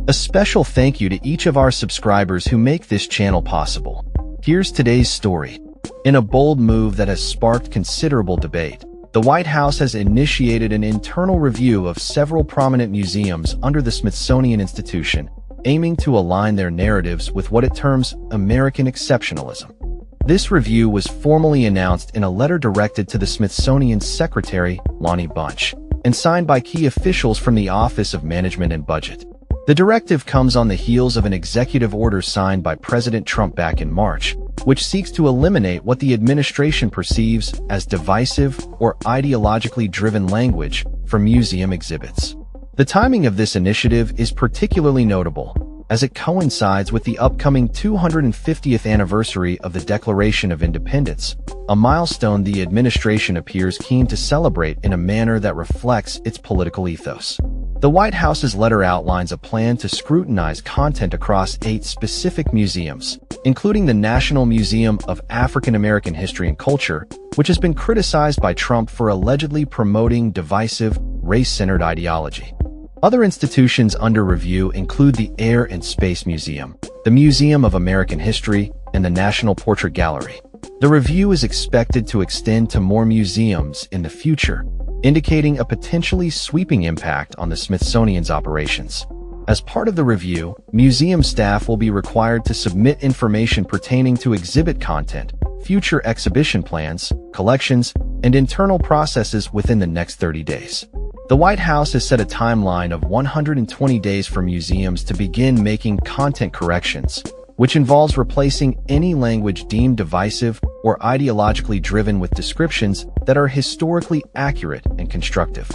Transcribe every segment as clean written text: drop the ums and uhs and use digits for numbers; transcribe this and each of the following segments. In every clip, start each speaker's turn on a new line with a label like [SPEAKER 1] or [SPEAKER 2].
[SPEAKER 1] A special thank you to each of our subscribers who make this channel possible. Here's today's story. In a bold move that has sparked considerable debate, the White House has initiated an internal review of several prominent museums under the Smithsonian Institution, aiming to align their narratives with what it terms American exceptionalism. This review was formally announced in a letter directed to the Smithsonian's Secretary, Lonnie Bunch, and signed by key officials from the Office of Management and Budget. The directive comes on the heels of an executive order signed by President Trump back in March, which seeks to eliminate what the administration perceives as divisive or ideologically driven language from museum exhibits. The timing of this initiative is particularly notable, as it coincides with the upcoming 250th anniversary of the Declaration of Independence, a milestone the administration appears keen to celebrate in a manner that reflects its political ethos. The White House's letter outlines a plan to scrutinize content across 8 specific museums, including the National Museum of African American History and Culture, which has been criticized by Trump for allegedly promoting divisive, race-centered ideology. Other institutions under review include the Air and Space Museum, the Museum of American History, and the National Portrait Gallery. The review is expected to extend to more museums in the future, indicating a potentially sweeping impact on the Smithsonian's operations. As part of the review, museum staff will be required to submit information pertaining to exhibit content, future exhibition plans, collections, and internal processes within the next 30 days. The White House has set a timeline of 120 days for museums to begin making content corrections, which involves replacing any language deemed divisive or ideologically driven with descriptions that are historically accurate and constructive.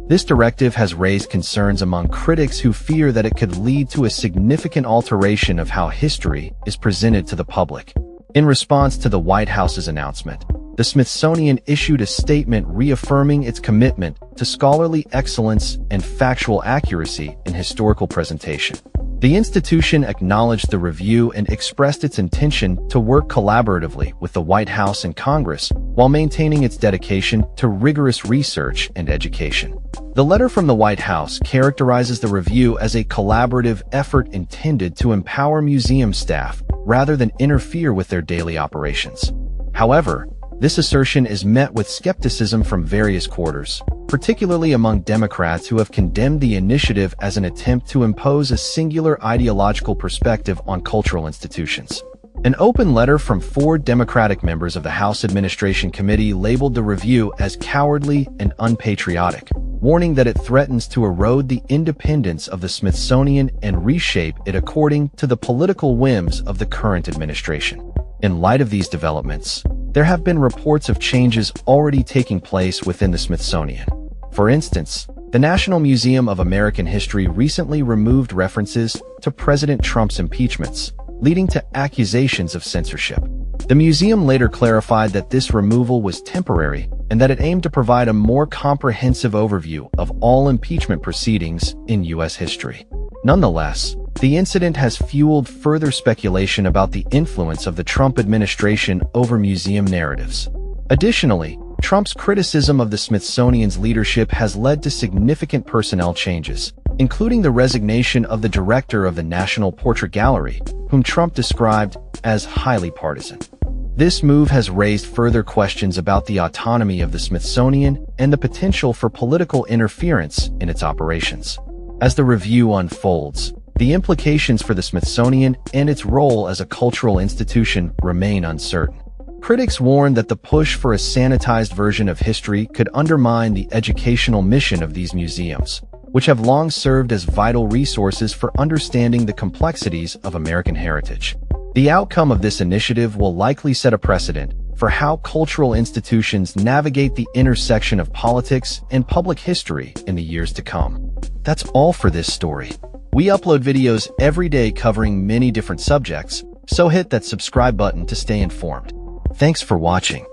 [SPEAKER 1] This directive has raised concerns among critics who fear that it could lead to a significant alteration of how history is presented to the public. In response to the White House's announcement, the Smithsonian issued a statement reaffirming its commitment to scholarly excellence and factual accuracy in historical presentation. The institution acknowledged the review and expressed its intention to work collaboratively with the White House and Congress while maintaining its dedication to rigorous research and education. The letter from the White House characterizes the review as a collaborative effort intended to empower museum staff rather than interfere with their daily operations. However, this assertion is met with skepticism from various quarters, particularly among Democrats who have condemned the initiative as an attempt to impose a singular ideological perspective on cultural institutions. An open letter from 4 Democratic members of the House Administration Committee labeled the review as cowardly and unpatriotic, warning that it threatens to erode the independence of the Smithsonian and reshape it according to the political whims of the current administration. In light of these developments, there have been reports of changes already taking place within the Smithsonian. For instance, the National Museum of American History recently removed references to President Trump's impeachments, leading to accusations of censorship. The museum later clarified that this removal was temporary and that it aimed to provide a more comprehensive overview of all impeachment proceedings in U.S. history. Nonetheless, the incident has fueled further speculation about the influence of the Trump administration over museum narratives. Additionally, Trump's criticism of the Smithsonian's leadership has led to significant personnel changes, including the resignation of the director of the National Portrait Gallery, whom Trump described as highly partisan. This move has raised further questions about the autonomy of the Smithsonian and the potential for political interference in its operations. As the review unfolds, the implications for the Smithsonian and its role as a cultural institution remain uncertain. Critics warn that the push for a sanitized version of history could undermine the educational mission of these museums, which have long served as vital resources for understanding the complexities of American heritage. The outcome of this initiative will likely set a precedent for how cultural institutions navigate the intersection of politics and public history in the years to come. That's all for this story. We upload videos every day covering many different subjects, so hit that subscribe button to stay informed. Thanks for watching.